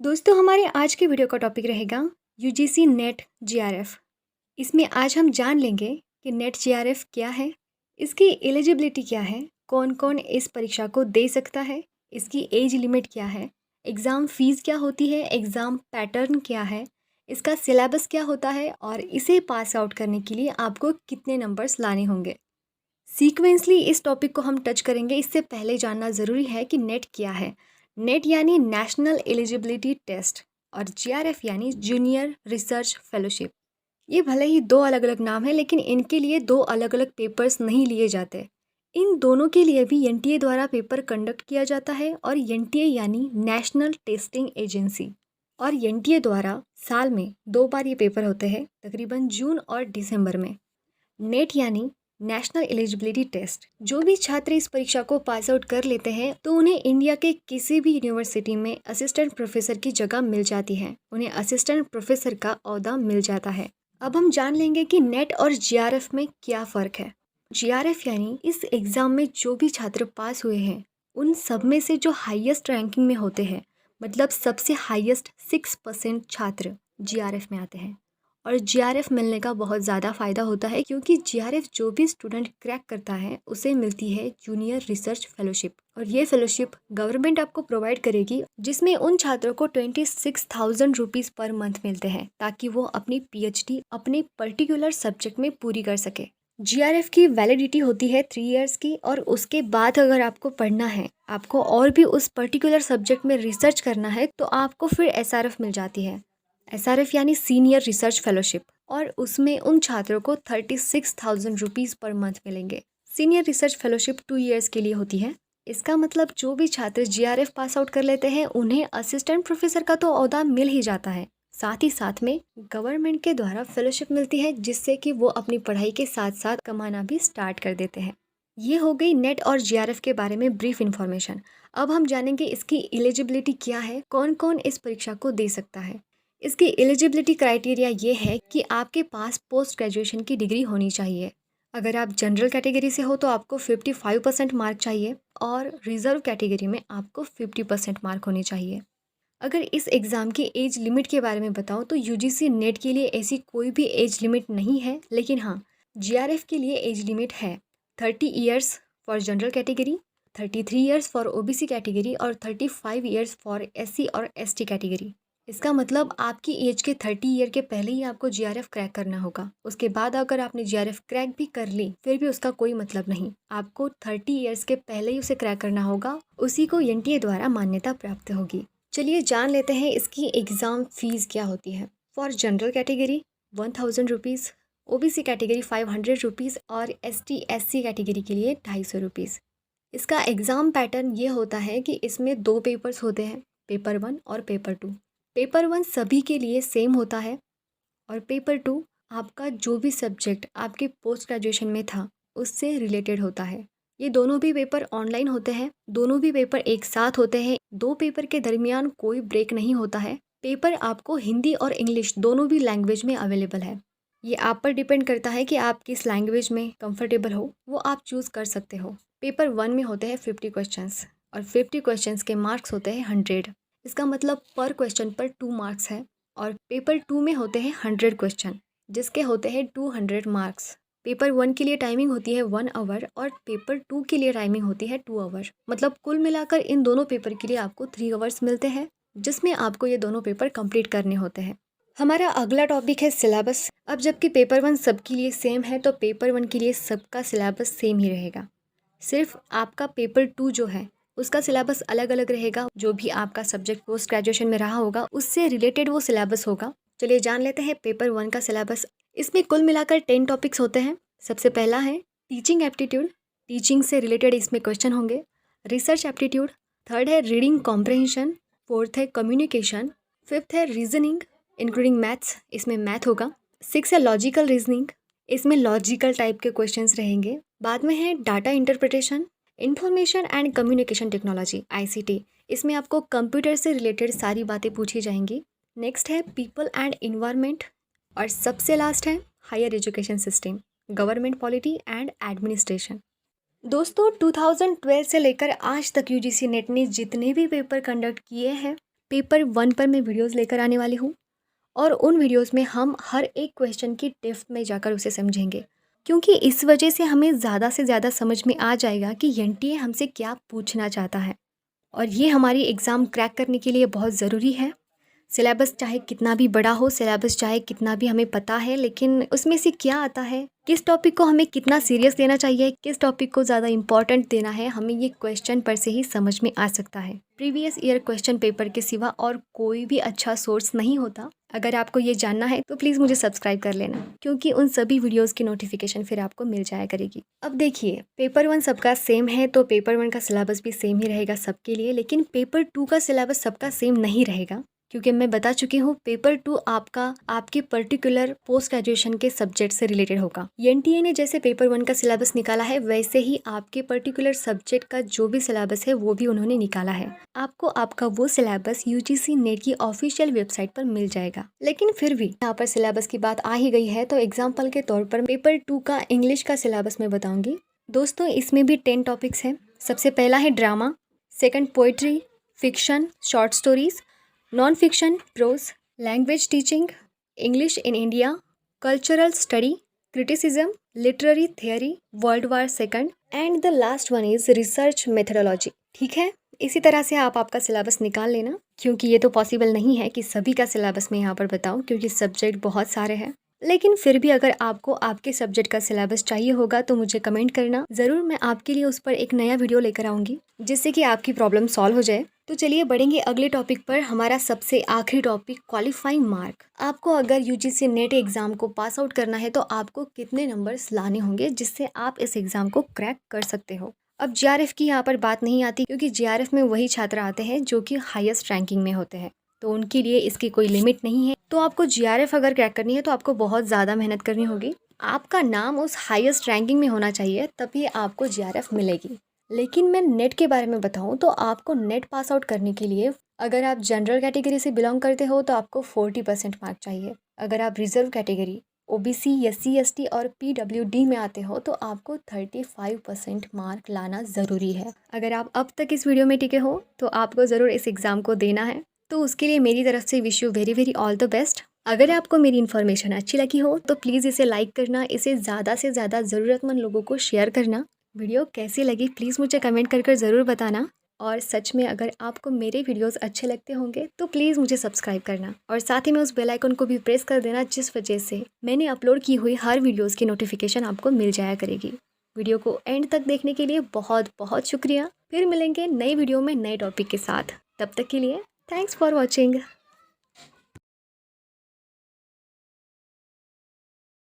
दोस्तों हमारे आज के वीडियो का टॉपिक रहेगा यूजीसी नेट जीआरएफ। इसमें आज हम जान लेंगे कि नेट जीआरएफ क्या है, इसकी एलिजिबिलिटी क्या है, कौन कौन इस परीक्षा को दे सकता है, इसकी एज लिमिट क्या है, एग्ज़ाम फ़ीस क्या होती है, एग्ज़ाम पैटर्न क्या है, इसका सिलेबस क्या होता है और इसे पास आउट करने के लिए आपको कितने नंबर्स लाने होंगे। सीक्वेंसली इस टॉपिक को हम टच करेंगे। इससे पहले जानना ज़रूरी है कि नेट क्या है। नेट यानी नेशनल एलिजिबिलिटी टेस्ट और जीआरएफ यानी जूनियर रिसर्च फेलोशिप। ये भले ही दो अलग अलग नाम है, लेकिन इनके लिए दो अलग अलग पेपर्स नहीं लिए जाते। इन दोनों के लिए भी एनटीए द्वारा पेपर कंडक्ट किया जाता है और एनटीए यानी नेशनल टेस्टिंग एजेंसी, और एनटीए द्वारा साल में 2 बार ये पेपर होते हैं, तकरीबन जून और दिसंबर में। नेट यानी नेशनल एलिजिबिलिटी टेस्ट। जो भी छात्र इस परीक्षा को पास आउट कर लेते हैं तो उन्हें इंडिया के किसी भी यूनिवर्सिटी में असिस्टेंट प्रोफेसर की जगह मिल जाती है, उन्हें असिस्टेंट प्रोफेसर का ओहदा मिल जाता है। अब हम जान लेंगे कि नेट और जीआरएफ में क्या फ़र्क है। जीआरएफ यानी इस एग्ज़ाम में जो भी छात्र पास हुए हैं उन सब में से जो हाईएस्ट रैंकिंग में होते हैं, मतलब सबसे हाईएस्ट 6% छात्र जीआरएफ में आते हैं। और जीआरएफ मिलने का बहुत ज़्यादा फ़ायदा होता है, क्योंकि जीआरएफ जो भी स्टूडेंट क्रैक करता है उसे मिलती है जूनियर रिसर्च फेलोशिप, और ये फेलोशिप गवर्नमेंट आपको प्रोवाइड करेगी, जिसमें उन छात्रों को 26,000 रुपीज़ पर मंथ मिलते हैं ताकि वो अपनी पीएचडी अपने पर्टिकुलर सब्जेक्ट में पूरी कर सके। जीआरएफ की वैलिडिटी होती है 3 इयर्स की, और उसके बाद अगर आपको पढ़ना है, आपको और भी उस पर्टिकुलर सब्जेक्ट में रिसर्च करना है, तो आपको फिर एसआरएफ मिल जाती है। एसआरएफ यानी सीनियर रिसर्च फेलोशिप, और उसमें उन छात्रों को 36,000 रुपीज़ पर मंथ मिलेंगे। सीनियर रिसर्च फेलोशिप 2 इयर्स के लिए होती है। इसका मतलब जो भी छात्र जीआरएफ पास आउट कर लेते हैं उन्हें असिस्टेंट प्रोफेसर का तो ओहदा मिल ही जाता है, साथ ही साथ में गवर्नमेंट के द्वारा फेलोशिप मिलती है, जिससे कि वो अपनी पढ़ाई के साथ साथ कमाना भी स्टार्ट कर देते हैं। ये हो गई नेट और जीआरएफ के बारे में ब्रीफ इन्फॉर्मेशन। अब हम जानेंगे इसकी एलिजिबिलिटी क्या है, कौन कौन इस परीक्षा को दे सकता है। इसकी एलिजिबिलिटी क्राइटेरिया ये है कि आपके पास पोस्ट ग्रेजुएशन की डिग्री होनी चाहिए। अगर आप जनरल कैटेगरी से हो तो आपको 55% मार्क चाहिए, और रिजर्व कैटेगरी में आपको 50% मार्क होने चाहिए। अगर इस एग्ज़ाम की एज लिमिट के बारे में बताऊं तो यूजीसी नेट के लिए ऐसी कोई भी एज लिमिट नहीं है, लेकिन हाँ, जीआरएफ के लिए एज लिमिट है। 30 years for general category, 33 years for OBC category और 35 ईयर्स फॉर एससी और एसटी कैटेगरी। इसका मतलब आपकी एज के 30 ईयर के पहले ही आपको जीआरएफ क्रैक करना होगा। उसके बाद अगर आपने जीआरएफ क्रैक भी कर ली फिर भी उसका कोई मतलब नहीं, आपको 30 ईयर्स के पहले ही उसे क्रैक करना होगा, उसी को एनटीए द्वारा मान्यता प्राप्त होगी। चलिए जान लेते हैं इसकी एग्ज़ाम फ़ीस क्या होती है। For general category 1000 rupees, OBC category 500 rupees और एसटी एससी कैटेगरी के लिए 250 रुपीज़। इसका एग्ज़ाम पैटर्न ये होता है कि इसमें 2 पेपर्स होते हैं, पेपर 1 और पेपर 2। पेपर 1 सभी के लिए सेम होता है, और पेपर 2 आपका जो भी सब्जेक्ट आपके पोस्ट ग्रेजुएशन में था उससे रिलेटेड होता है। ये दोनों भी पेपर ऑनलाइन होते हैं, दोनों भी पेपर एक साथ होते हैं, 2 पेपर के दरमियान कोई ब्रेक नहीं होता है। पेपर आपको हिंदी और इंग्लिश दोनों भी लैंग्वेज में अवेलेबल है। ये आप पर डिपेंड करता है कि आप किस लैंग्वेज में कंफर्टेबल हो, वो आप चूज़ कर सकते हो। पेपर 1 में होते हैं 50 क्वेश्चंस, और 50 क्वेश्चंस के मार्क्स होते हैं 100। इसका मतलब पर क्वेश्चन पर 2 मार्क्स है। और पेपर 2 में होते हैं 100 क्वेश्चन, जिसके होते हैं 200 मार्क्स। पेपर 1 के लिए टाइमिंग होती है 1 आवर, और पेपर 2 के लिए टाइमिंग होती है 2 आवर। मतलब कुल मिलाकर इन दोनों पेपर के लिए आपको 3 आवर्स मिलते हैं, जिसमें आपको ये दोनों पेपर कंप्लीट करने होते हैं। हमारा अगला टॉपिक है सिलेबस। अब जबकि पेपर 1 सबके लिए सेम है, तो पेपर 1 के लिए सबका सिलेबस सेम ही रहेगा। सिर्फ आपका पेपर 2 जो है उसका सिलेबस अलग अलग रहेगा। जो भी आपका सब्जेक्ट पोस्ट ग्रेजुएशन में रहा होगा उससे रिलेटेड वो सिलेबस होगा। चलिए जान लेते हैं पेपर 1 का सिलेबस। इसमें कुल मिलाकर 10 टॉपिक्स होते हैं। सबसे पहला है टीचिंग एप्टीट्यूड, टीचिंग से रिलेटेड इसमें क्वेश्चन होंगे। रिसर्च एप्टीट्यूड, थर्ड है रीडिंग कॉम्प्रहेंशन, फोर्थ है कम्युनिकेशन, फिफ्थ है रीजनिंग इंक्लूडिंग मैथ्स, इसमें मैथ होगा। 6 है लॉजिकल रीजनिंग, इसमें लॉजिकल टाइप के क्वेश्चंस रहेंगे। बाद में है data interpretation, information and communication technology ICT, इसमें आपको कंप्यूटर से रिलेटेड सारी बातें पूछी जाएंगी। नेक्स्ट है पीपल एंड इन्वायरमेंट, और सबसे लास्ट है higher education system, government polity and administration. दोस्तों 2012 से लेकर आज तक यूजीसी नेट ने जितने भी पेपर कंडक्ट किए हैं पेपर 1 पर मैं वीडियोस लेकर आने वाली हूँ और उन वीडियोस में हम हर एक क्वेश्चन की डेप्थ में जाकर उसे समझेंगे, क्योंकि इस वजह से हमें ज़्यादा से ज़्यादा समझ में आ जाएगा कि एनटीए हमसे क्या पूछना चाहता है। और ये हमारी एग्ज़ाम क्रैक करने के लिए बहुत ज़रूरी है। सिलेबस चाहे कितना भी बड़ा हो, सिलेबस चाहे कितना भी हमें पता है, लेकिन उसमें से क्या आता है, किस टॉपिक को हमें कितना सीरियस लेना चाहिए, किस टॉपिक को ज़्यादा इंपॉर्टेंट देना है, हमें ये क्वेश्चन पर से ही समझ में आ सकता है। प्रीवियस ईयर क्वेश्चन पेपर के सिवा और कोई भी अच्छा सोर्स नहीं होता। अगर आपको ये जानना है तो प्लीज़ मुझे सब्सक्राइब कर लेना, क्योंकि उन सभी वीडियोज़ की नोटिफिकेशन फिर आपको मिल जाया करेगी। अब देखिए, पेपर 1 सबका सेम है तो पेपर 1 का सिलेबस भी सेम ही रहेगा सबके लिए, लेकिन पेपर 2 का सिलेबस सबका सेम नहीं रहेगा, क्योंकि मैं बता चुकी हूँ पेपर 2 आपका आपके पर्टिकुलर पोस्ट ग्रेजुएशन के सब्जेक्ट से रिलेटेड होगा। एनटीए ने जैसे पेपर 1 का सिलेबस निकाला है, वैसे ही आपके पर्टिकुलर सब्जेक्ट का जो भी सिलेबस है वो भी उन्होंने निकाला है। आपको आपका वो सिलेबस यूजीसी नेट की ऑफिशियल वेबसाइट पर मिल जाएगा। लेकिन फिर भी यहाँ पर सिलेबस की बात आ ही गई है तो एग्जाम्पल के तौर पर पेपर 2 का इंग्लिश का सिलेबस मैं बताऊंगी। दोस्तों, इसमें भी 10 टॉपिक्स हैं। सबसे पहला है drama, second poetry, fiction, short stories, non fiction, prose, language teaching, English in India, cultural study, criticism, literary theory, world war second and the last one is research methodology. ठीक है, इसी तरह से आप आपका सिलेबस निकाल लेना, क्योंकि ये तो पॉसिबल नहीं है कि सभी का सिलेबस मैं यहाँ पर बताऊँ, क्योंकि सब्जेक्ट बहुत सारे हैं। लेकिन फिर भी अगर आपको आपके सब्जेक्ट का सिलेबस चाहिए होगा तो मुझे कमेंट करना, ज़रूर मैं आपके लिए उस पर एक नया वीडियो लेकर आऊँगी, जिससे कि आपकी प्रॉब्लम सॉल्व हो जाए। तो चलिए बढ़ेंगे अगले टॉपिक पर। हमारा सबसे आखिरी टॉपिक, क्वालिफाइंग मार्क। आपको अगर यूजीसी नेट एग्जाम को पास आउट करना है तो आपको कितने नंबर्स लाने होंगे जिससे आप इस एग्जाम को क्रैक कर सकते हो। अब जीआरएफ की यहाँ पर बात नहीं आती, क्योंकि जीआरएफ में वही छात्र आते हैं जो कि हाईएस्ट रैंकिंग में होते हैं, तो उनके लिए इसकी कोई लिमिट नहीं है। तो आपको जीआरएफ अगर क्रैक करनी है तो आपको बहुत ज़्यादा मेहनत करनी होगी। आपका नाम उस हाईएस्ट रैंकिंग में होना चाहिए, तभी आपको जीआरएफ मिलेगी। लेकिन मैं नेट के बारे में बताऊं तो आपको नेट पास आउट करने के लिए, अगर आप जनरल कैटेगरी से बिलोंग करते हो तो आपको 40% मार्क चाहिए। अगर आप reserve category, OBC, SC, ST और पीडब्ल्यूडी में आते हो तो आपको 35% मार्क लाना ज़रूरी है। अगर आप अब तक इस वीडियो में टिके हो तो आपको ज़रूर इस एग्ज़ाम को देना है। तो उसके लिए मेरी तरफ से wish you very very all the best. अगर आपको मेरी इन्फॉर्मेशन अच्छी लगी हो तो प्लीज़ इसे लाइक करना, इसे ज़्यादा से ज़्यादा ज़रूरतमंद लोगों को शेयर करना। वीडियो कैसी लगी प्लीज़ मुझे कमेंट कर ज़रूर बताना। और सच में अगर आपको मेरे वीडियोस अच्छे लगते होंगे तो प्लीज़ मुझे सब्सक्राइब करना, और साथ ही में उस बेल आइकन को भी प्रेस कर देना, जिस वजह से मैंने अपलोड की हुई हर वीडियोस की नोटिफिकेशन आपको मिल जाया करेगी। वीडियो को एंड तक देखने के लिए बहुत बहुत शुक्रिया। फिर मिलेंगे नई वीडियो में नए टॉपिक के साथ। तब तक के लिए थैंक्स फॉर वॉचिंग।